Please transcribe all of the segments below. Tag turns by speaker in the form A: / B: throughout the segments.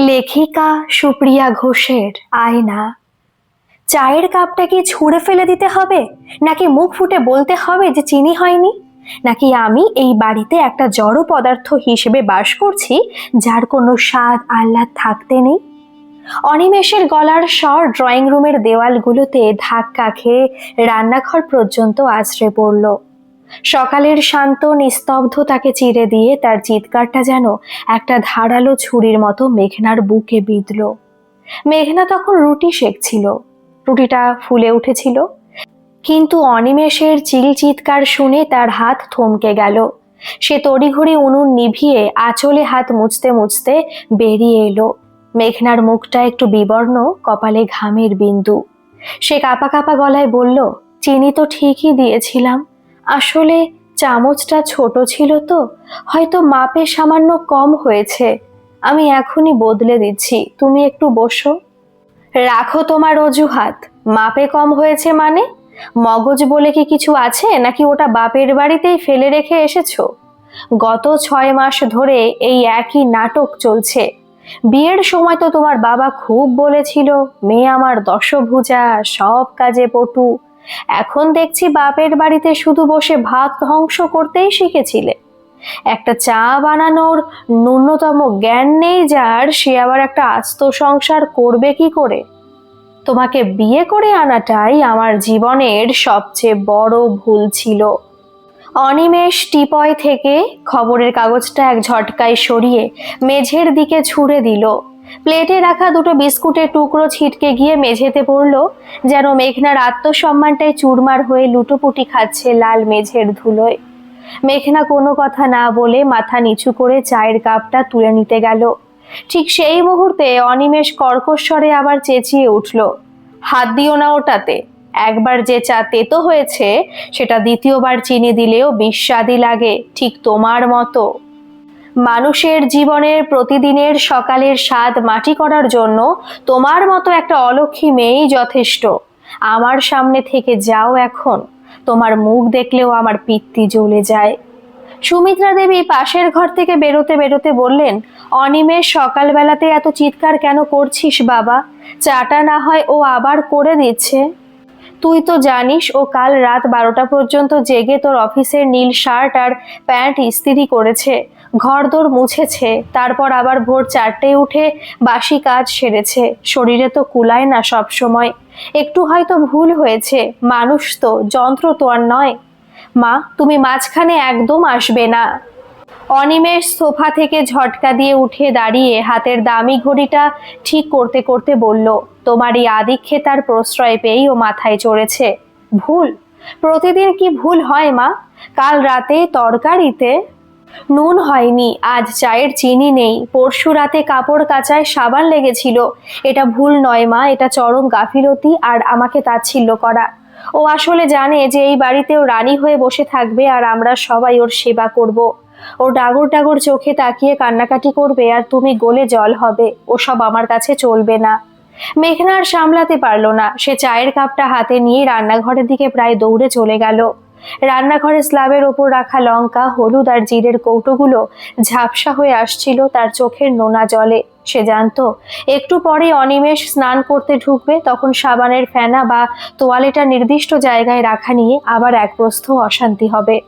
A: লেখিকা সুপ্রিয়া ঘোষের আয়না। চায়ের কাপটা কি ছুঁড়ে ফেলে দিতে হবে, নাকি মুখ ফুটে বলতে হবে যে চিনি হয়নি, নাকি আমি এই বাড়িতে একটা জড় পদার্থ হিসেবে বাস করছি যার কোনো স্বাদ আহ্লাদ থাকতে নেই? অনিমেষের গলার স্বর ড্রয়িং রুমের দেওয়ালগুলোতে ধাক্কা খেয়ে রান্নাঘর পর্যন্ত আছড়ে পড়ল। সকালের শান্ত নিস্তব্ধতাকে চিরে দিয়ে তার চিৎকারটা যেন একটা ধারালো ছুরির মতো মেঘনার বুকে বিঁধল। মেঘনা তখন রুটি সেঁকছিল, রুটিটা ফুলে উঠেছিল, কিন্তু অনিমেষের চিৎকার শুনে তার হাত থমকে গেল। সে তড়িঘড়ি উনুন নিভিয়ে আঁচলে হাত মুছতে মুছতে বেরিয়ে এলো। মেঘনার মুখটা একটু বিবর্ণ, কপালে ঘামের বিন্দু। সে কাঁপা কাঁপা গলায় বলল, চিনি তো ঠিকই দিয়েছিলাম, আসলে চামচটা ছোট ছিল তো, হয়তো মাপে সামান্য কম হয়েছে। আমি এখনই বদলে দিচ্ছি, তুমি একটু বসো। রাখো তোমার অজুহাত। মাপে কম হয়েছে মানে? মগজ বলে কি কিছু আছে, নাকি ওটা বাপের বাড়িতেই ফেলে রেখে এসেছো? গত 6 মাস ধরে এই একই নাটক চলছে। বিয়ের সময় তো তোমার বাবা খুব বলেছিল মেয়ে আমার দশভুজা, সব কাজে পটু। এখন দেখছি বাপের বাড়িতে শুধু বসে ভাত ধ্বংস করতেই শিখেছিলে। একটা চা বানানোর ন্যূনতম জ্ঞান নেই যার, সে আবার একটা আস্ত সংসার করবে কি করে? তোমাকে বিয়ে করে আনাটাই আমার জীবনের সবচেয়ে বড় ভুল ছিল। অনিমেষ টিপয় থেকে খবরের কাগজটা এক ঝটকায় সরিয়ে মেঝের দিকে ছুঁড়ে দিল। প্লেটে রাখা দুটো বিস্কুটের টুকরো ছিটকে গিয়ে মেঝেতে পড়ল, যেন মেঘনার আত্মসম্মানটাই চুরমার হয়ে লুটোপুটি খাচ্ছে লাল মেঝের ধুলোয়। মেঘনা কোনো কথা না বলে মাথা নিচু করে চায়ের কাপটা তুলে নিতে গেল। ঠিক সেই মুহূর্তে অনিমেষ কর্কশ স্বরে আবার চেঁচিয়ে উঠল, হাত দিও না ওটাতে। একবার যে চা তেতো হয়েছে সেটা দ্বিতীয়বার চিনি দিলেও বিস্বাদই লাগে, ঠিক তোমার মতো। মানুষের জীবনের প্রতিদিনের সকালের স্বাদ মাটি করার জন্য তোমার মতো একটা অলক্ষী মেয়েই যথেষ্ট। আমার সামনে থেকে যাও এখন, তোমার মুখ দেখলেও আমার পিত্তি জ্বলে যায়। সুমিত্রা দেবী পাশের ঘর থেকে বেরোতে বেরোতে বললেন, অনিমেষ সকালবেলাতে এত চিৎকার কেন করছিস বাবা? চাটা না হয় ও আবার করে দিচ্ছে। তুই তো জানিস ও কাল রাত 12টা পর্যন্ত জেগে তোর অফিসের নীল শার্ট আর প্যান্ট ইস্ত্রি করেছে, ঘরদোর মুছেছে, তারপর আবার ভোর 4টায় উঠে বাসি কাজ সেরেছে। শরীরে তো কুলায় না সব সময়। একটু হয়তো ভুল হয়েছে, মানুষ তো, যন্ত্র তো আর নয়। মা, তুমি মাঝখানে একদম আসবে না। অনিমেষ সোফা থেকে ঝটকা দিয়ে উঠে দাঁড়িয়ে হাতের দামি ঘড়িটা ঠিক করতে করতে বলল, তোমার এই আদিক্ষেতার প্রশ্রয় পেয়েই ও মাথায় চড়েছে। ভুল? প্রতিদিন কি ভুল হয় মা? কাল রাতে তরকারিতে নুন হয়নি, আজ চায়ের চিনি নেই, পরশু রাতে কাপড় কাচায় সাবান লেগেছিল। এটা ভুল নয় মা, এটা চরম গাফিলতি আর আমাকে তাচ্ছিল্য করা। ও আসলে জানে যে এই বাড়িতেও রানী হয়ে বসে থাকবে আর আমরা সবাই ওর সেবা করব। ও ডাগর ডাগর চোখে তাকিয়ে কান্নাকাটি করবে আর তুমি গলে জল হবে। ওসব আমার কাছে চলবে না। মেঘনা আর সামলাতে পারলো না, সে চায়ের কাপটা হাতে নিয়ে রান্নাঘরের দিকে প্রায় দৌড়ে চলে গেল। রান্নাঘরের স্ল্যাবের ওপর রাখা লঙ্কা, হলুদ আর জিরের কৌটোগুলো ঝাপসা হয়ে আসছিল তার চোখের নোনা জলে। সে জানতো একটু পরে অনিমেষ স্নান করতে ঢুকবে, তখন সাবানের ফেনা বা তোয়ালেটা নির্দিষ্ট জায়গায় রাখা নিয়ে আবার এক প্রস্থ অশান্তি হবে।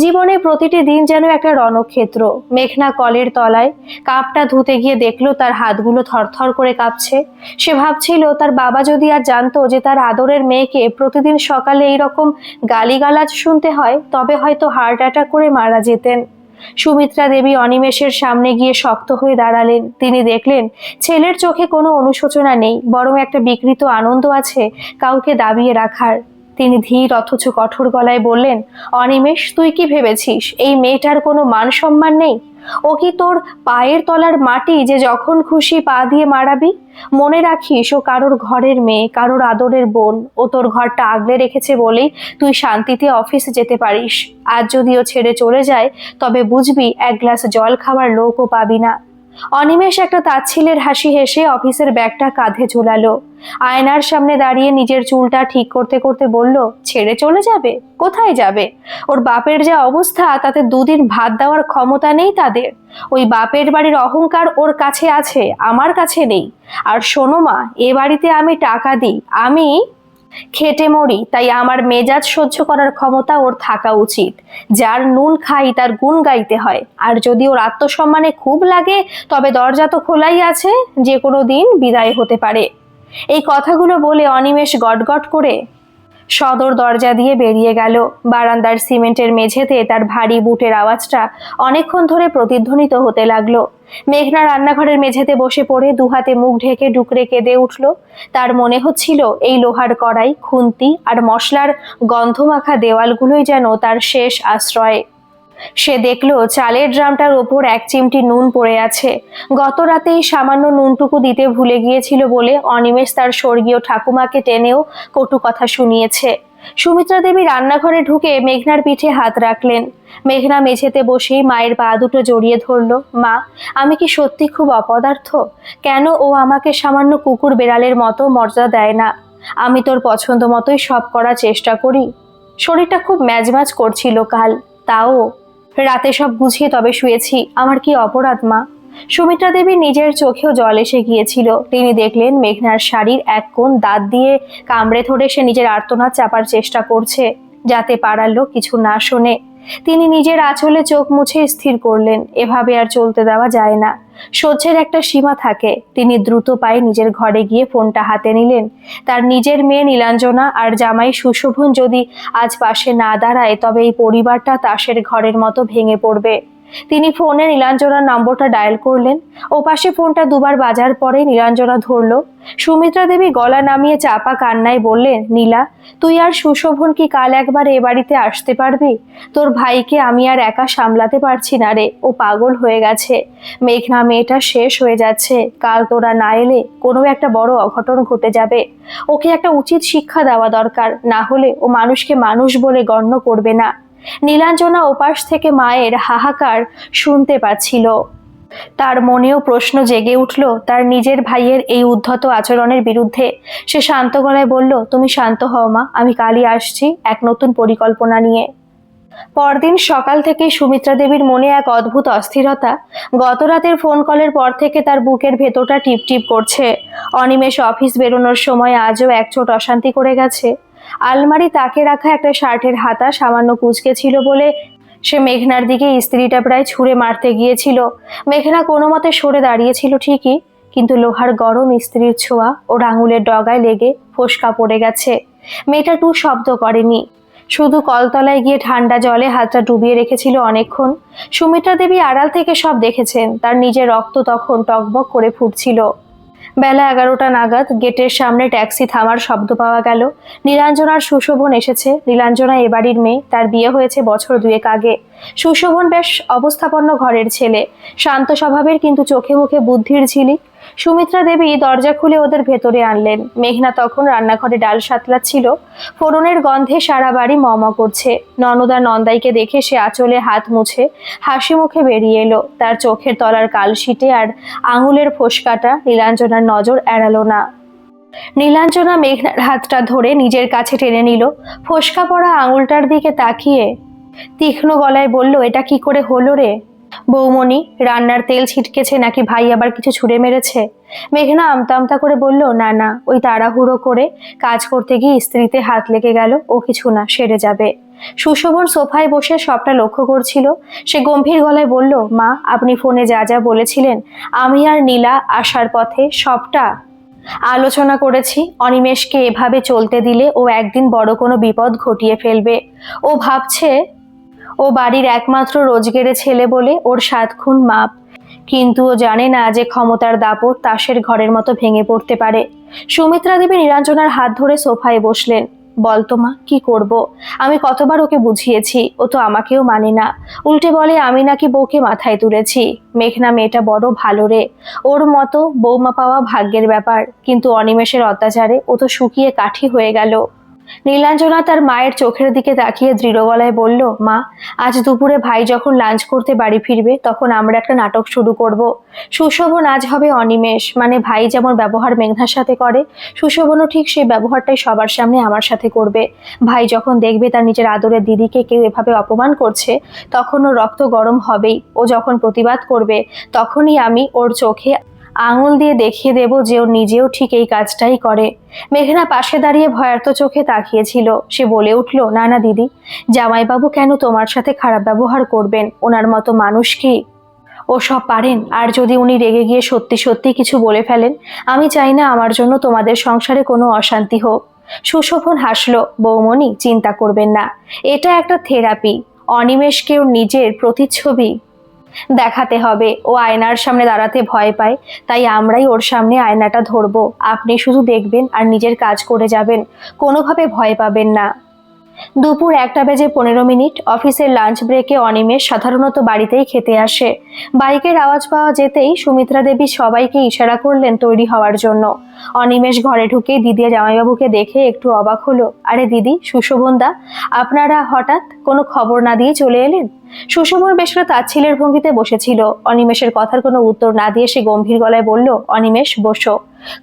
A: জীবনে প্রতিটি দিন যেন একটা রণক্ষেত্র। মেঘনা কলের তলায় কাপটা ধুতে গিয়ে দেখলো তার হাতগুলো থরথর করে কাঁপছে। সে ভাবছিল তার বাবা যদি আর জানতো যে তার আদরের মেয়েকে প্রতিদিন সকালে এইরকম গালিগালাজ শুনতে হয়, তবে হয়তো হার্ট অ্যাটাক করে মারা যেতেন। সুমিত্রা দেবী অনিমেষের সামনে গিয়ে শক্ত হয়ে দাঁড়ালেন। তিনি দেখলেন ছেলের চোখে কোনো অনুশোচনা নেই, বরং একটা বিকৃত আনন্দ আছে কাউকে দাবিয়ে রাখার। তিনি ধীর অথচ কঠোর গলায় বললেন, অনিমেষ, তুই কি ভেবেছিস এই মেয়েটার কোনো মান সম্মান নেই? ও কি তোর পায়ের তলার মাটি যে যখন খুশি পা দিয়ে মারাবি? মনে রাখিস ও কারোর ঘরের মেয়ে, কারোর আদরের বোন। ও তোর ঘরটা আগলে রেখেছে বলেই তুই শান্তিতে অফিসে যেতে পারিস। আজ যদি ও ছেড়ে চলে যায় তবে বুঝবি এক গ্লাস জল খাওয়ার লোকও পাবি না। অনিমেষ একটা তাচ্ছিল্যের হাসি হেসে অফিসের ব্যাগটা কাঁধে ঝুলালো। আয়নার সামনে দাঁড়িয়ে নিজের চুলটা ঠিক করতে করতে বলল, ছেড়ে চলে যাবে? কোথায় যাবে? ওর বাপের যা অবস্থা, তাতে দুদিন ভাত দেওয়ার ক্ষমতা নেই তাদের। ওই বাপের বাড়ির অহংকার ওর কাছে আছে, আমার কাছে নেই। আর শোনো মা, এ বাড়িতে আমি টাকা দিই, আমি খেটে মরি, তাই আমার মেজাজ সহ্য করার ক্ষমতা ওর থাকা উচিত। যার নুন খাই তার গুণ গাইতে হয়। আর যদি ওর আত্মসম্মানে খুব লাগে, তবে দরজা তো খোলাই আছে, যে কোনো দিন বিদায় হতে পারে। এই কথাগুলো বলে অনিমেষ গটগট করে সদর দরজা দিয়ে বেরিয়ে গেল। বারান্দার সিমেন্টের মেঝেতে তার ভারী বুটের আওয়াজটা অনেকক্ষণ ধরে প্রতিধ্বনিত হতে লাগলো। মেঘনা রান্নাঘরের মেঝেতে বসে পড়ে দুহাতে মুখ ঢেকে ডুকরে কেঁদে উঠল। তার মনে হচ্ছিল এই লোহার কড়াই, খুন্তি আর মশলার গন্ধমাখা দেওয়ালগুলোই যেন তার শেষ আশ্রয়। সে দেখলো চালের ড্রামটার ওপর এক চিমটি নুন পড়ে আছে। গত রাতেই সামান্য নুনটুকু দিতে ভুলে গিয়েছিল বলে অনিমেষ তার স্বর্গীয় ঠাকুমাকে টেনেও কটু কথা শুনিয়েছে। সুমিত্রা দেবী রান্নাঘরে ঢুকে মেঘনার পিঠে হাত রাখলেন। মেঘনা মেঝেতে বসেই মায়ের পা দুটো জড়িয়ে ধরল। মা, আমি কি সত্যি খুব অপদার্থ? কেন ও আমাকে সামান্য কুকুর বেড়ালের মতো মর্যাদা দেয় না? আমি তোর পছন্দ মতোই সব করার চেষ্টা করি। শরীরটা খুব ম্যাজম্যাজ করছিল কাল, তাও রাতে সব গুছিয়ে তবে শুয়েছি। আমার কি অপরাধ মা? সুমিত্রা দেবীর নিজের চোখেও জল এসে গিয়েছিল। তিনি দেখলেন মেঘনার শাড়ির এক কোণ দাঁত দিয়ে কামড়ে ধরে সে নিজের আর্তনাদ চাপার চেষ্টা করছে, যাতে পাড়ার লোক কিছু না শোনে। তিনি নিজের আঁচলে চোখ মুছে স্থির করলেন, এভাবে আর চলতে দেওয়া যায় না। সহ্যের একটা সীমা থাকে। তিনি দ্রুত পায়ে নিজের ঘরে গিয়ে ফোনটা হাতে নিলেন। তার নিজের মেয়ে নীলাঞ্জনা আর জামাই সুশোভন যদি আজ পাশে না দাঁড়ায়, তবে এই পরিবারটা তাসের ঘরের মতো ভেঙে পড়বে। তিনি ফোনে নীলাঞ্জনার নম্বরটা ডায়াল করলেন। ওপাশে ফোনটা দুবার বাজার পরে নীলাঞ্জনা ধরল। সুমিত্রা দেবী গলা নামিয়ে চাপা কান্নায় বললেন, নীলা, তুই আর সুশোভন কি কাল একবার এ বাড়িতে আসতে পারবি? তোর ভাইকে আমি আর একা সামলাতে পারছি না রে, ও পাগল হয়ে গেছে। মেঘনা মেয়েটা শেষ হয়ে যাচ্ছে। কাল তোরা না এলে কোনো একটা বড় অঘটন ঘটে যাবে। ওকে একটা উচিত শিক্ষা দেওয়া দরকার, না হলে ও মানুষকে মানুষ বলে গণ্য করবে না। নীলাঞ্জনা ওপাশ থেকে মায়ের হাহাকার শুনতে পাচ্ছিল। তার মনেও প্রশ্ন জেগে উঠল তার নিজের ভাইয়ের এই উদ্ধত আচরণের বিরুদ্ধে। সে শান্ত গলায় বলল, তুমি শান্ত হও মা, আমি কালই আসছি এক নতুন পরিকল্পনা নিয়ে। পরদিন সকাল থেকে সুমিত্রা দেবীর মনে এক অদ্ভুত অস্থিরতা। গত রাতের ফোন কলের পর থেকে তার বুকের ভেতরটা টিপটিপ করছে। অনিমেষ অফিস বেরোনোর সময় আজও একচোট অশান্তি করে গেছে। আলমারি তাকে রাখা একটা শার্টের হাতা সামান্য কুঁচকে ছিল বলে সে মেঘনার দিকে ইস্ত্রিটা প্রায় ছুঁড়ে মারতে গিয়েছিল। মেঘনা কোনো মতে সরে দাঁড়িয়েছিল ঠিকই, কিন্তু লোহার গরম ইস্ত্রির ছোঁয়া ওর আঙুলের ডগায় লেগে ফোসকা পড়ে গেছে। মেয়েটা টু শব্দ করেনি, শুধু কলতলায় গিয়ে ঠান্ডা জলে হাতটা ডুবিয়ে রেখেছিল অনেকক্ষণ। সুমিত্রা দেবী আড়াল থেকে সব দেখেছেন। তার নিজের রক্ত তখন টকবক করে ফুটছিল। বেলা 11টা নাগাদ গেটের সামনে ট্যাক্সি থামার শব্দ পাওয়া গেল। নীলাঞ্জনার সুশোভন এসেছে। নীলাঞ্জনা এ বাড়ির মেয়ে, তার বিয়ে হয়েছে বছর 2 আগে। সুশোভন বেশ অবস্থাপন্ন ঘরের ছেলে, শান্ত স্বভাবের, কিন্তু চোখে মুখে বুদ্ধির ঝিলিক। সুমিত্রা দেবী দরজা খুলে ওদের ভেতরে আনলেন। মেঘনা তখন রান্নাঘরে ডাল সাতলাচ্ছিল। ফোড়নের গন্ধে সারা বাড়ি মম করছে। ননদা নন্দাইকে দেখে সে আঁচলে হাত মুছে হাসি মুখে বেরিয়ে এলো। তার চোখের তলার কালশিটে আর আঙুলের ফোসকাটা নীলাঞ্জনার নজর এড়ালো না। নীলাঞ্জনা মেঘনার হাতটা ধরে নিজের কাছে টেনে নিল। ফোসকা পড়া আঙুলটার দিকে তাকিয়ে তীক্ষ্ণ গলায় বলল, এটা কি করে হলো রে? বৌমণি, রান্নার তেল ছিটকেছে নাকি ভাই আবার কিছু ছুঁড়ে মেরেছে? মেঘনা আমতা আমতা করে বলল, না না, ওই তাড়াহুড়ো করে কাজ করতে গিয়ে স্ত্রীতে হাত লেগে গেল, ও কিছু না, সেরে যাবে। সুশোভন সোফায় বসে সবটা লক্ষ্য করছিল। সে গম্ভীর গলায় বলল, মা, আপনি ফোনে যা যা বলেছিলেন আমি আর নীলা আসার পথে সবটা আলোচনা করেছি। অনিমেষকে এভাবে চলতে দিলে ও একদিন বড় কোনো বিপদ ঘটিয়ে ফেলবে। ও ভাবছে ও বাড়ির একমাত্র রোজগেরে ছেলে বলে ওর 7 খুন মাপ, কিন্তু ও জানে না যে ক্ষমতার দাপট তাসের ঘরের মতো ভেঙে পড়তে পারে। সুমিত্রা দেবী নীলাঞ্জনার হাত ধরে সোফায় বসলেন। বলতো মা, কি করব? আমি কতবার ওকে বুঝিয়েছি, ও তো আমাকেও মানে না। উল্টে বলে আমি নাকি বউকে মাথায় তুলেছি। মেঘনা মেয়েটা বড় ভালো রে, ওর মতো বৌমা পাওয়া ভাগ্যের ব্যাপার, কিন্তু অনিমেষের অত্যাচারে ও তো শুকিয়ে কাঠি হয়ে গেল। নীলাঞ্জনা তার মায়ের চোখের দিকে তাকিয়ে দৃঢ় গলায় বলল, মা, আজ দুপুরে ভাই যখন লাঞ্চ করতে বাড়ি ফিরবে তখন আমরা একটা নাটক শুরু করব। সুশোভন আজ হবে অনিমেষ, মানে ভাই যেমন ব্যবহার মেঘনার সাথে করে সুশোভনও ঠিক সেই ব্যবহারটাই সবার সামনে আমার সাথে করবে। ভাই যখন দেখবে তার নিজের আদরের দিদিকে কেউ এভাবে অপমান করছে তখন ওর রক্ত গরম হবেই। ও যখন প্রতিবাদ করবে তখনই আমি ওর চোখে আঙুল দিয়ে দেখিয়ে দেব যে ও নিজেও ঠিক এই কাজটাই করে। মেঘনা পাশে দাঁড়িয়ে ভয়ার্ত চোখে তাকিয়েছিল। সে বলে উঠল, না না দিদি, জামাইবাবু কেন তোমার সাথে খারাপ ব্যবহার করবেন? ওনার মতো মানুষ কি ও সব পারেন? আর যদি উনি রেগে গিয়ে সত্যি সত্যি কিছু বলে ফেলেন? আমি চাই না আমার জন্য তোমাদের সংসারে কোনো অশান্তি হোক। সুশোভন হাসল। বৌমণি, চিন্তা করবেন না, এটা একটা থেরাপি। অনিমেষকে ওর নিজের প্রতিচ্ছবি দেখাতে হবে। ও আয়নার সামনে দাঁড়াতে ভয় পায়, তাই আমরাই ওর সামনে আয়নাটা ধরবো। আপনি শুধু দেখবেন আর নিজের কাজ করে যাবেন, কোনোভাবে ভয় পাবেন না। দুপুর 1:15 অফিসের লাঞ্চ ব্রেকে অনিমেষ সাধারণত বাড়িতেই খেতে আসে। বাইকের আওয়াজ পাওয়া যেতেই সুমিত্রা দেবী সবাইকে ইশারা করলেন তৈরি হওয়ার জন্য। অনিমেষ ঘরে ঢুকে দিদি জামাইবাবুকে দেখে একটু অবাক হলো। আরে দিদি, সুশোভন দা, আপনারা হঠাৎ কোনো খবর না দিয়ে চলে এলেন? সুশোভন বেশ একটা তাচ্ছিলের ভঙ্গিতে বসেছিল। অনিমেষের কথার কোনো উত্তর না দিয়ে সে গম্ভীর গলায় বলল, অনিমেষ, বসো।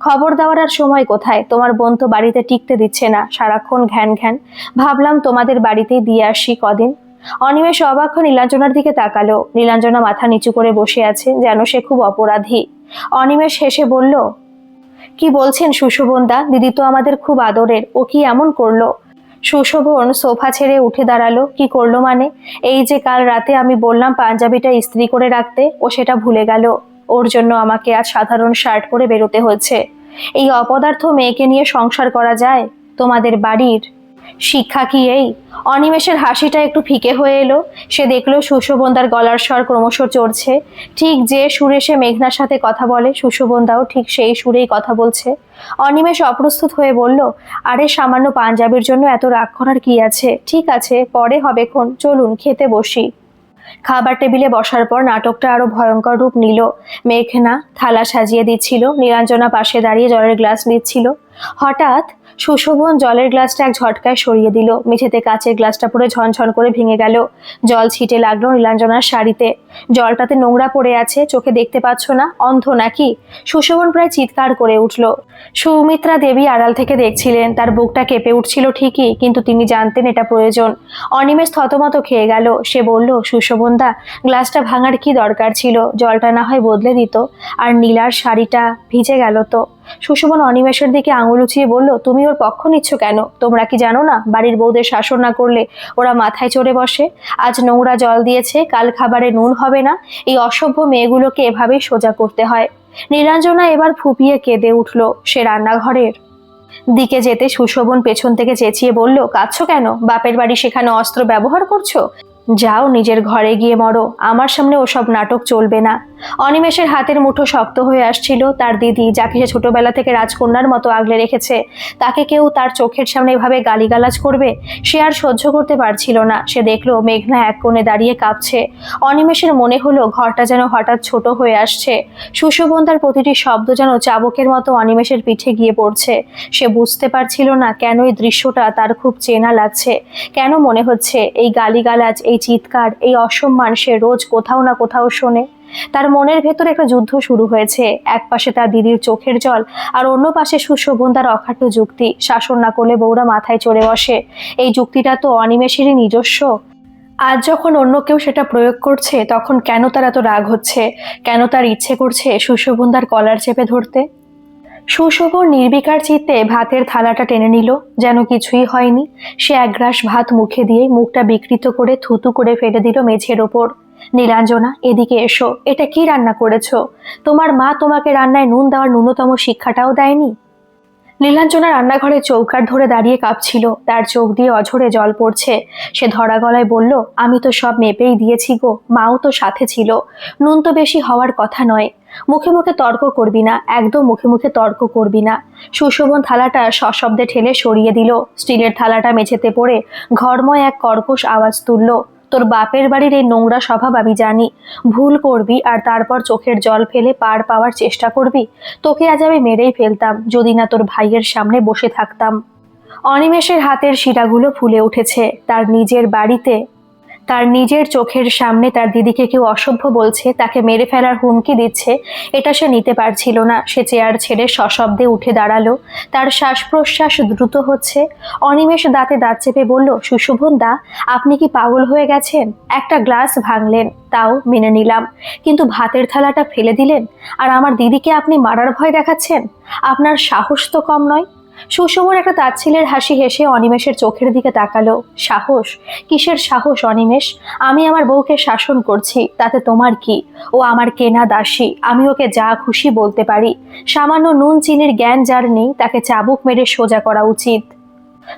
A: খবর দেওয়ার আর সময় কোথায়? তোমার বোন তো বাড়িতে টিকতে দিচ্ছে না, সারাক্ষণ ঘ্যান ঘ্যান। ভাবলাম তোমাদের বাড়িতেই দিয়ে আসি কদিন। অনিমেষ অবাক হয়ে নীলাঞ্জনার দিকে তাকালো। নীলাঞ্জনা মাথা নিচু করে বসে আছে, যেন সে খুব অপরাধী। অনিমেষ হেসে বলল, কি বলছেন সুশোভন দা? দিদি তো আমাদের খুব আদরের, ও কি এমন করলো? সুশোভন সোফা ছেড়ে উঠে দাঁড়ালো। কি করলো মানে? এই যে কাল রাতে আমি বললাম পাঞ্জাবিটা ইস্ত্রি করে রাখতে, ও সেটা ভুলে গেল। ওর জন্য আমাকে আজ সাধারণ শার্ট পরে বেরোতে হচ্ছে। এই অপদার্থ মেয়েকে নিয়ে সংসার করা যায়? তোমাদের বাড়ির শিক্ষা কি এই? অনিমেষের হাসিটা একটু ফিকে হয়ে এলো। সে দেখলো সুশোভনদার গলার স্বর ক্রমশ চড়ছে। ঠিক যে সুরে সে মেঘনার সাথে কথা বলে, সুশোভনদাও ঠিক সেই সুরেই কথা বলছে। অনিমেষ অপ্রস্তুত হয়ে বলল, আরে সামান্য পাঞ্জাবির জন্য এত রাগ করার কি আছে? ঠিক আছে, পরে হবেক্ষণ, চলুন খেতে বসি। খাবার টেবিলে বসার পর নাটকটা আরো ভয়ঙ্কর রূপ নিল। মেঘনা থালা সাজিয়ে দিচ্ছিল, নীলাঞ্জনা পাশে দাঁড়িয়ে জলের গ্লাস নিচ্ছিল। হঠাৎ সুশোভন জলের গ্লাসটা এক ঝটকায় সরিয়ে দিল। মেঝেতে কাচের গ্লাসটা পড়ে ঝনঝন করে ভেঙে গেল। জল ছিটে লাগলো নীলাঞ্জনার শাড়িতে। জলটাতে নোংরা পড়ে আছে, চোখে দেখতে পাচ্ছ না? অন্ধ নাকি? সুশোভন প্রায় চিৎকার করে উঠল। সৌমিত্রা দেবী আড়াল থেকে দেখছিলেন। তার বুকটা কেঁপে উঠছিল ঠিকই, কিন্তু তিনি জানতেন এটা প্রয়োজন। অনিমেষ থতমত খেয়ে গেল। সে বলল, সুশোভন দা, গ্লাসটা ভাঙার কি দরকার ছিল? জলটা না হয় বদলে দিত, আর নীলার শাড়িটা ভিজে গেল তো। সুশোভন অনিমেষের দিকে আঙুল উঁচিয়ে বলল, তুমি ওর পক্ষ নিচ্ছ কেন? তোমরা কি জানো না বাড়ির বউদের শাসন না করলে ওরা মাথায় চড়ে বসে? আজ নোংরা জল দিয়েছে, কাল খাবারে নুন হবে না। এই অসভ্য মেয়েগুলোকে এভাবেই সোজা করতে হয়। নীলাঞ্জনা এবার ফুপিয়ে কেঁদে উঠল। সে রান্নাঘরের দিকে যেতে সুশোভন পেছন থেকে চেঁচিয়ে বলল, কাঁদছো কেন? বাপের বাড়ি সেখানে অস্ত্র ব্যবহার করছো? যাও নিজের ঘরে গিয়ে মরো, আমার সামনে ওসব নাটক চলবে না। অনিমেষের হাতের মুঠো শক্ত হয়ে আসছিল। তার দিদি, যাকে সে ছোটবেলা থেকে রাজকন্যার মতো আগলে রেখেছে, তাকে কেউ তার চোখের সামনে এভাবে গালিগালাজ করবে? সে আর সহ্য করতে পারছিল না। সে দেখলো মেঘনা এক কোণে দাঁড়িয়ে কাঁপছে। অনিমেষের মনে হলো ঘরটা যেন হঠাৎ ছোট হয়ে আসছে। সুশোভন তার প্রতিটি শব্দ যেন চাবুকের মতো অনিমেষের পিঠে গিয়ে পড়ছে। সে বুঝতে পারছিল না কেন এই দৃশ্যটা তার খুব চেনা লাগছে। কেন মনে হচ্ছে এই গালিগালাজ, এই চিৎকার, এই অসম্মান সে রোজ কোথাও না কোথাও শোনে। তার মনের ভেতর একটা যুদ্ধ শুরু হয়েছে। এক পাশে তার দিদির চোখের জল, আর অন্য পাশে সুশোভন তার অখাট্য যুক্তি। শাসন না করলে বউরা মাথায় চড়ে বসে, এই যুক্তিটা তো অনিমেষেরই নিজস্ব। আজ যখন অন্য কেউ সেটা প্রয়োগ করছে, তখন কেন তার এত রাগ হচ্ছে? কেন তার ইচ্ছে করছে সুশোভন তার কলার চেপে ধরতে? সুশোভন নির্বিকার চিত্তে ভাতের থালাটা টেনে নিল, যেন কিছুই হয়নি। সে এক গ্রাস ভাত মুখে দিয়ে মুখটা বিকৃত করে থুতু করে ফেলে দিল মেঝের ওপর। নীলাঞ্জনা, এদিকে এসো। এটা কি রান্না করেছো? তোমার মা তোমাকে রান্নায় নুন দেওয়ার ন্যূনতম শিক্ষাটাও দেয়নি? নীলাঞ্জনা রান্নাঘরে চৌকাঠ ধরে দাঁড়িয়ে কাঁপছিল। তার চোখ দিয়ে অঝরে জল পড়ছে। সে ধরা গলায় বলল, আমি তো সব মেপেই দিয়েছি গো, মাও তো সাথে ছিল। নুন তো বেশি হওয়ার কথা নয়। মুখে মুখে তর্ক করবি না, একদম মুখে মুখে তর্ক করবি না। সুশোভন থালাটা সশব্দে ঠেলে সরিয়ে দিল। স্টিলের থালাটা মেঝেতে পড়ে ঘরময় এক কর্কশ আওয়াজ তুলল। তোর বাপের বাড়ির এই নোংরা স্বভাব আমি জানি। ভুল করবি আর তারপর চোখের জল ফেলে পার পাওয়ার চেষ্টা করবি। তোকে আজ আমি মেরেই ফেলতাম যদি না তোর ভাইয়ের সামনে বসে থাকতাম। অনিমেষের হাতের শিরাগুলো ফুলে উঠেছে। তার নিজের বাড়িতে, তার নিজের চোখের সামনে তার দিদিকে কেউ অসভ্য বলছে, তাকে মেরে ফেলার হুমকি দিচ্ছে, এটা সে নিতে পারছিল না। সে চেয়ার ছেড়ে সশব্দে উঠে দাঁড়ালো। তার শ্বাস প্রশ্বাস দ্রুত হচ্ছে। অনিমেষ দাঁতে দাঁত চেপে বলল, সুশোভন দা, আপনি কি পাগল হয়ে গেছেন? একটা গ্লাস ভাঙলেন, তাও মেনে নিলাম, কিন্তু ভাতের থালাটা ফেলে দিলেন, আর আমার দিদিকে আপনি মারার ভয় দেখাচ্ছেন। আপনার সাহস তো কম নয়। সুশোভন একটা তাচ্ছিলের হাসি হেসে অনিমেষের চোখের দিকে তাকালো। সাহস? কিসের সাহস অনিমেষ? আমি আমার বউকে শাসন করছি, তাতে তোমার কি? ও আমার কেনা দাসী, আমি ওকে যা খুশি বলতে পারি। সামান্য নুন চিনির জ্ঞান যার নেই, তাকে চাবুক মেরে সোজা করা উচিত।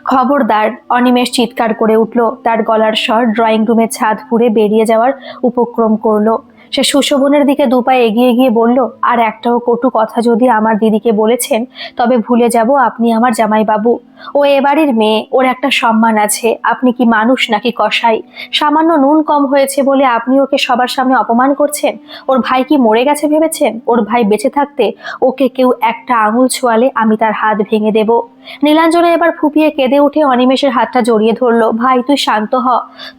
A: খবরদার! অনিমেষ চিৎকার করে উঠল। তার গলার স্বর ড্রয়িং রুমের ছাদ ফুঁড়ে বেরিয়ে যাওয়ার উপক্রম করলো। সে সুশোভনের দিকে দুপা এগিয়ে গিয়ে বলল, আর একটাও কটু কথা যদি আমার দিদিকে বলেছেন, তবে ভুলে যাব আপনি আমার জামাইবাবু। ও এ বাড়ির মেয়ে, ওর একটা সম্মান আছে। আপনি কি মানুষ নাকি কসাই? সামান্য নুন কম হয়েছে বলে আপনি ওকে সবার সামনে অপমান করছেন? ওর ভাই কি মরে গেছে ভেবেছেন? ওর ভাই বেঁচে থাকতে ওকে কেউ একটা আঙুল ছোঁয়ালে আমি তার হাত ভেঙে দেব। নীলাঞ্জনা এবার ফুপিয়ে কেঁদে উঠে অনিমেষের হাতটা জড়িয়ে ধরলো। ভাই, তুই শান্ত হ।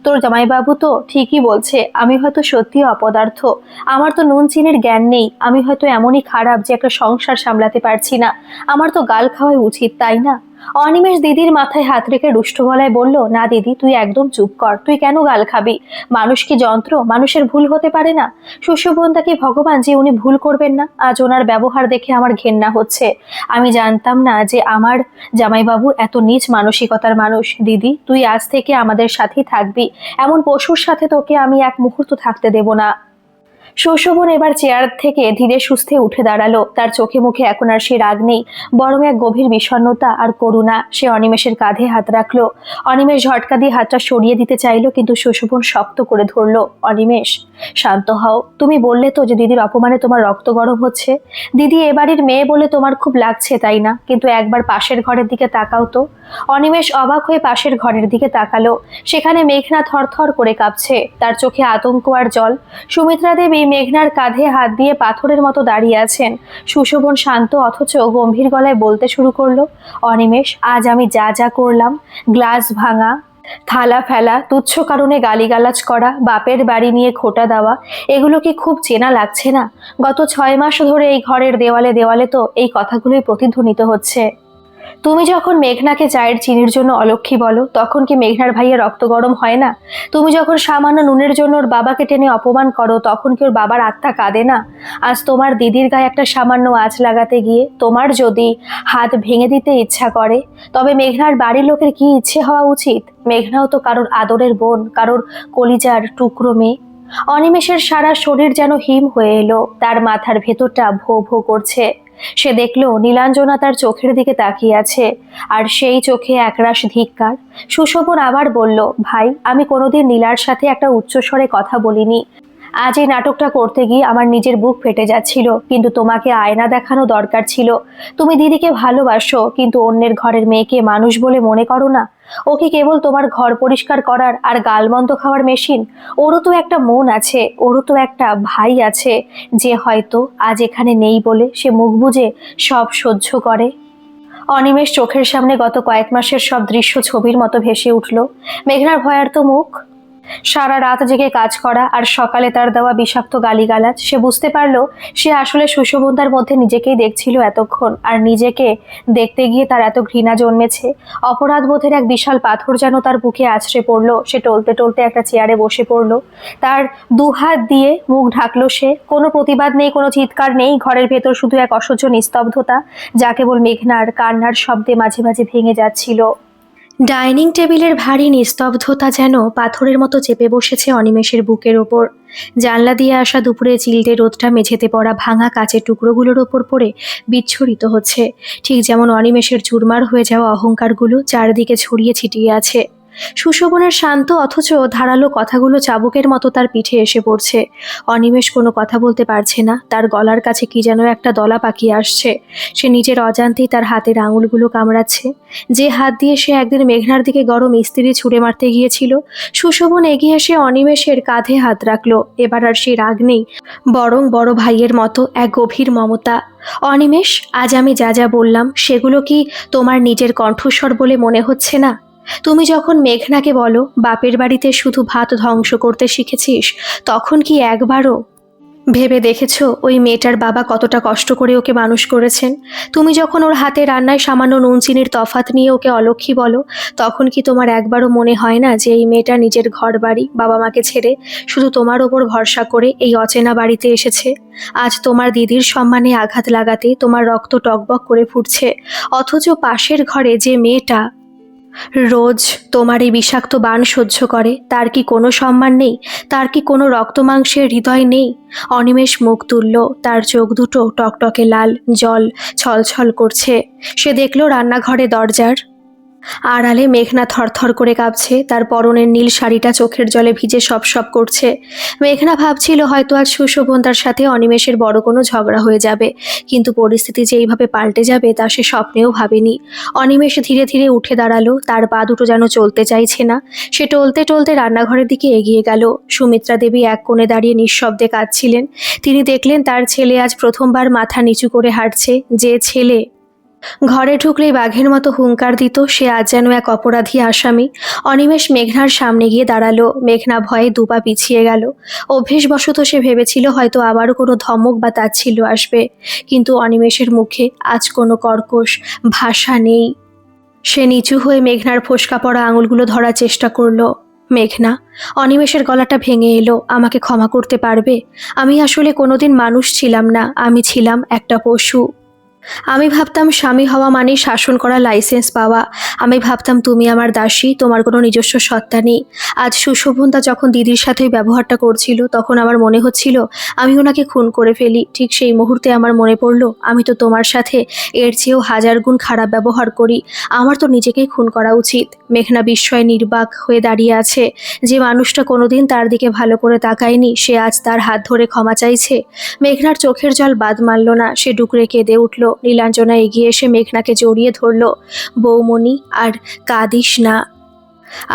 A: তোর জামাইবাবু তো ঠিকই বলছে, আমি হয়তো সত্যি অপদার্থ। আমার তো নুন চিনির জ্ঞান নেই। আমি হয়তো এমনই খারাপ যে একটা সংসার সামলাতে পারছি না। আমার তো গাল খাওয়াই উচিত, তাই না? অনিমেষ দিদির মাথায় হাত রেখে রুষ্ট গলায় বলল, না দিদি, তুই একদম চুপ কর। তুই কেন গাল খাবি? মানুষ কি যন্ত্র? মানুষের ভুল হতে পারে না? সুশোভনদা কি ভগবান যে উনি ভুল করবেন না? আজ ওনার ব্যবহার দেখে আমার ঘেন্না হচ্ছে। আমি জানতাম না যে আমার জামাইবাবু এত নীচ মানসিকতার মানুষ। দিদি, তুই আজ থেকে আমাদের সাথেই থাকবি। এমন পশুর সাথে তোকে আমি এক মুহূর্ত থাকতে দেব না। সুশোভন এবার চেয়ার থেকে ধীরে সুস্থে উঠে দাঁড়ালো। তার চোখে মুখে এখন আর সে রাগ নেই, বরং এক গভীর বিষণ্ণতা আর করুণা। সে অনিমেষের কাঁধে হাত রাখলো। অনিমেষ ঝটকা দিয়ে হাতটা সরিয়ে দিতে চাইলো, কিন্তু সুশোভন শক্ত করে ধরলো। অনিমেষ, শান্ত হও। তুমি বললে তো যে দিদির অপমানে তোমার রক্ত গরম হচ্ছে। দিদি এ বাড়ির মেয়ে বলে তোমার খুব লাগছে, তাই না? কিন্তু একবার পাশের ঘরের দিকে তাকাও তো। অনিমেষ অবাক হয়ে পাশের ঘরের দিকে তাকালো। সেখানে মেঘনা থরথর করে কাঁপছে, তার চোখে আতঙ্ক আর জল। সুমিত্রা দেবী মেঘনার কাঁধে হাত দিয়ে পাথরের মতো দাঁড়িয়ে আছেন। সুশোভন শান্ত অথচ গম্ভীর গলায় বলতে শুরু করলো, অনিমেষ, আজ আমি যা যা করলাম, গ্লাস ভাঙা, থালা ফেলা, তুচ্ছ কারণে গালিগালাজ করা, বাপের বাড়ি নিয়ে খোঁটা দেওয়া, এগুলো কি খুব চেনা লাগছে না? গত 6 মাস ধরে এই ঘরের দেওয়ালে দেওয়ালে তো এই কথাগুলোই প্রতিধ্বনিত হচ্ছে। তুমি যখন মেঘনাকে চায়ের চিনির জন্য অলক্ষী বলো, তখন কি মেঘনার ভাইয়ের রক্ত গরম হয় না? তুমি যখন সামান্য নুনের জন্য ওর বাবাকে টেনে অপমান করো, তখন কি ওর বাবার আত্মা কাঁদে না? আজ তোমার দিদির গায়ে একটা সামান্য আঁচ লাগাতে গিয়ে তোমার যদি হাত ভেঙে দিতে ইচ্ছা করে, তবে মেঘনার বাড়ির লোকের কি ইচ্ছে হওয়া উচিত? মেঘনাও তো কারোর আদরের বোন, কারোর কলিজার টুকরো মেয়ে। অনিমেষের সারা শরীর যেন হিম হয়ে এলো। তার মাথার ভেতরটা ভো ভো করছে। সে দেখলো নীলাঞ্জনা তার চোখের দিকে তাকিয়ে আছে, আর সেই চোখে একরাশ ধিক্কার। সুশোভন আবার বলল, ভাই, আমি কোনোদিন নীলার সাথে একটা উচ্চস্বরে কথা বলিনি। আজ এই নাটকটা করতে গিয়ে আমার নিজের বুক ফেটে যাচ্ছিল, কিন্তু তোমাকে আয়না দেখানো দরকার ছিল। তুমি দিদিকে ভালোবাসো, কিন্তু অন্যের ঘরের মেয়েকে মানুষ বলে মনে করো না। ও কি কেবল তোমার ঘর পরিষ্কার করার আর গালমন্দ খাওয়ার মেশিন? ওরও তো একটা মন আছে, ওরও তো একটা ভাই আছে, যে হয়তো আজ এখানে নেই বলে সে মুখ বুজে সব সহ্য করে। অনিমেষ চোখের সামনে গত কয়েক মাসের সব দৃশ্য ছবির মতো ভেসে উঠল। মেঘনার ভয়ার্ত মুখ, সারা রাত জেগে কাজ করা, আর সকালে তার দেওয়া বিষাক্ত গালিগালাজ। সে বুঝতে পারলো সে আসলে সুশোভনতার মধ্যে নিজেকেই দেখছিল এতক্ষণ, আর নিজেকে দেখতে গিয়ে তার এত ঘৃণা জন্মেছে। অপরাধ বোধের এক বিশাল পাথর যেন তার বুকে আছড়ে পড়লো। সে টলতে টলতে একটা চেয়ারে বসে পড়লো। তার দুহাত দিয়ে মুখ ঢাকলো সে। কোনো প্রতিবাদ নেই, কোনো চিৎকার নেই। ঘরের ভেতর শুধু এক অসহ্য নিস্তব্ধতা, যা কেবল মেঘনার কান্নার শব্দে মাঝে মাঝে ভেঙে যাচ্ছিল। ডাইনিং টেবিলের ভারী নিস্তব্ধতা যেন পাথরের মতো চেপে বসেছে অনিমেষের বুকের ওপর। জানলা দিয়ে আসা দুপুরে চিলটে রোদটা মেঝেতে পড়া ভাঙা কাচের টুকরোগুলোর ওপর পড়ে বিচ্ছুরিত হচ্ছে, ঠিক যেমন অনিমেষের চুরমার হয়ে যাওয়া অহংকারগুলো চারদিকে ছড়িয়ে ছিটিয়ে আছে। সুশোভনের শান্ত অথচ ধারালো কথাগুলো চাবুকের মতো তার পিঠে এসে পড়ছে। অনিমেষ কোনো কথা বলতে পারছে না, তার গলার কাছে কি যেন একটা দলা পাকিয়ে আসছে। সে নিজের অজান্তেই তার হাতের আঙুলগুলো কামড়াচ্ছে, যে হাত দিয়ে সে একদিন মেঘনার দিকে গরম ইস্ত্রি ছুঁড়ে মারতে গিয়েছিল। সুশোভন এগিয়ে এসে অনিমেষের কাঁধে হাত রাখলো। এবার আর সে রাগ নেই, বরং বড় ভাইয়ের মতো এক গভীর মমতা। অনিমেষ, আজ আমি যা যা বললাম সেগুলো কি তোমার নিজের কণ্ঠস্বর বলে মনে হচ্ছে না? তুমি যখন মেঘনাকে বলো বাপের বাড়িতে শুধু ভাত ধ্বংস করতে শিখেছিস, তখন কি একবারও ভেবে দেখেছো ওই মেয়েটার বাবা কতটা কষ্ট করে ওকে মানুষ করেছেন? তুমি যখন ওর হাতে রান্নায় সামান্য নুন চিনির তফাৎ নিয়ে ওকে অলক্ষী বলো, তখন কি তোমার একবারও মনে হয় না যে এই মেয়েটা নিজের ঘর বাড়ি বাবা মাকে ছেড়ে শুধু তোমার ওপর ভরসা করে এই অচেনা বাড়িতে এসেছে? আজ তোমার দিদির সম্মানে আঘাত লাগাতে তোমার রক্ত টকবক করে ফুটছে, অথচ পাশের ঘরে যে মেয়েটা রোজ তোমার এই বিষাক্ত বাণ সহ্য করে, তার কি কোনো সম্মান নেই? তার কি কোনো রক্তমাংসের হৃদয় নেই? অনিমেষ মুখ তুলল, তার চোখ দুটো টকটকে লাল, জল ছলছল করছে। সে দেখল রান্নাঘরে দরজার আড়ালে মেঘনা থরথর করে কাঁপছে, তার পরনের নীল শাড়িটা চোখের জলে ভিজে সপ করছে। মেঘনা ভাবছিল হয়তো আজ সুশোভন তার সাথে অনিমেষের বড় কোনো ঝগড়া হয়ে যাবে, কিন্তু পরিস্থিতি যে এইভাবে পাল্টে যাবে তা সে স্বপ্নেও ভাবেনি। অনিমেষ ধীরে ধীরে উঠে দাঁড়ালো, তার পা দুটো যেন চলতে চাইছে না। সে টলতে টলতে রান্নাঘরের দিকে এগিয়ে গেল। সুমিত্রা দেবী এক কোণে দাঁড়িয়ে নিঃশব্দে কাঁদছিলেন। তিনি দেখলেন তার ছেলে আজ প্রথমবার মাথা নিচু করে হাঁটছে। যে ছেলে ঘরে ঢুকলেই বাঘের মতো হুঙ্কার দিত, সে আজ যেন এক অপরাধী আসামি। অনিমেষ মেঘনার সামনে গিয়ে দাঁড়ালো। মেঘনা ভয়ে দুপা পিছিয়ে গেল। অভ্যেসবশত সে ভেবেছিল হয়তো আবারও কোনো ধমক বা তাচ্ছিল্য আসবে, কিন্তু অনিমেষের মুখে আজ কোনো কর্কশ ভাষা নেই। সে নিচু হয়ে মেঘনার ফোসকা পড়া আঙুলগুলো ধরার চেষ্টা করলো। মেঘনা, অনিমেষের গলাটা ভেঙে এলো, আমাকে ক্ষমা করতে পারবে? আমি আসলে কোনোদিন মানুষ ছিলাম না, আমি ছিলাম একটা পশু। আমি ভাবতাম স্বামী হওয়া মানে শাসন করা লাইসেন্স পাওয়া। আমি ভাবতাম তুমি আমার দাসী, তোমার কোনো নিজস্ব সত্তা নেই। আজ সুশোভনদা যখন দিদির সাথে ওই ব্যবহারটা করছিল, তখন আমার মনে হচ্ছিল আমি ওনাকে খুন করে ফেলি। ঠিক সেই মুহূর্তে আমার মনে পড়লো আমি তো তোমার সাথে এর চেয়েও হাজার গুণ খারাপ ব্যবহার করি, আমার তো নিজেকেই খুন করা উচিত। মেঘনা বিস্ময়ে নির্বাক হয়ে দাঁড়িয়ে আছে। যে মানুষটা কোনোদিন তার দিকে ভালো করে তাকায়নি, সে আজ তার হাত ধরে ক্ষমা চাইছে। মেঘনার চোখের জল বাদ মানল না, সে ডুকরে কেঁদে উঠল। নীলাঞ্জনা এগিয়ে এসে মেঘনাকে জড়িয়ে ধরল। বৌমণি, আর কাঁদিস না।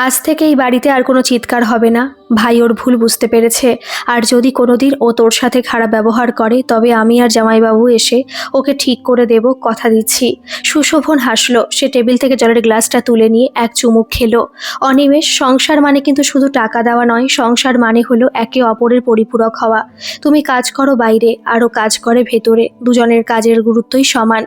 A: আজ থেকে এই বাড়িতে আর কোনো চিৎকার হবে না। ভাই ওর ভুল বুঝতে পেরেছে, আর যদি কোনোদিন ও তোর সাথে খারাপ ব্যবহার করে, তবে আমি আর জামাইবাবু এসে ওকে ঠিক করে দেব, কথা দিচ্ছি। সুশোভন হাসলো। সে টেবিল থেকে জলের গ্লাসটা তুলে নিয়ে এক চুমুক খেলো। অনিমেষ, সংসার মানে কিন্তু শুধু টাকা দেওয়া নয়, সংসার মানে হলো একে অপরের পরিপূরক হওয়া। তুমি কাজ করো বাইরে, আরও কাজ করে ভেতরে, দুজনের কাজের গুরুত্বই সমান।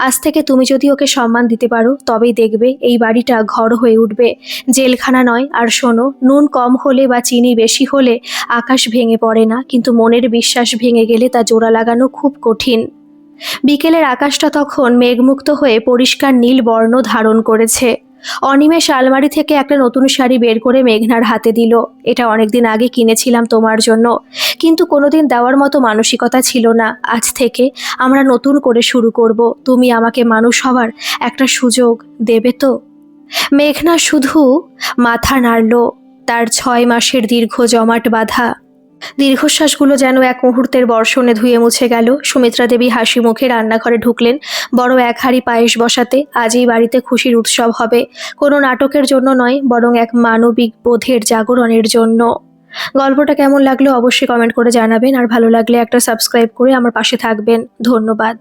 A: আজ থেকে তুমি যদি ওকে সম্মান দিতে পারো, তবেই দেখবে এই বাড়িটা ঘর হয়ে উঠবে, জেলখানা নয়। আর শোনো, নুন কম হলে বা চিনি বেশি হলে আকাশ ভেঙে পড়ে না, কিন্তু মনের বিশ্বাস ভেঙে গেলে তা জোড়া লাগানো খুব কঠিন। বিকেলের আকাশটা তখন মেঘমুক্ত হয়ে পরিষ্কার নীল বর্ণ ধারণ করেছে। অনিমেষ আলমারি থেকে একটা নতুন শাড়ি বের করে মেঘনার হাতে দিল। এটা অনেকদিন আগে কিনেছিলাম তোমার জন্য, কিন্তু কোনোদিন দেওয়ার মতো মানসিকতা ছিল না। আজ থেকে আমরা নতুন করে শুরু করব। তুমি আমাকে মানুষ হওয়ার একটা সুযোগ দেবে তো? মেঘনা শুধু মাথা নাড়ল। তার 6 মাসের দীর্ঘ জমাট বাঁধা দীর্ঘশ্বাসগুলো যেন এক মুহূর্তের বর্ষণে ধুয়ে মুছে গেল। সুমিত্রা দেবী হাসি মুখে রান্নাঘরে ঢুকলেন, বড় এক হাঁড়ি পায়েস বসাতে। আজ এই বাড়িতে খুশির উৎসব হবে, কোনো নাটকের জন্য নয়, বরং এক মানবিক বোধের জাগরণের জন্য। গল্পটা কেমন লাগলো অবশ্যই কমেন্ট করে জানাবেন, আর ভালো লাগলে একটা সাবস্ক্রাইব করে আমার পাশে থাকবেন। ধন্যবাদ।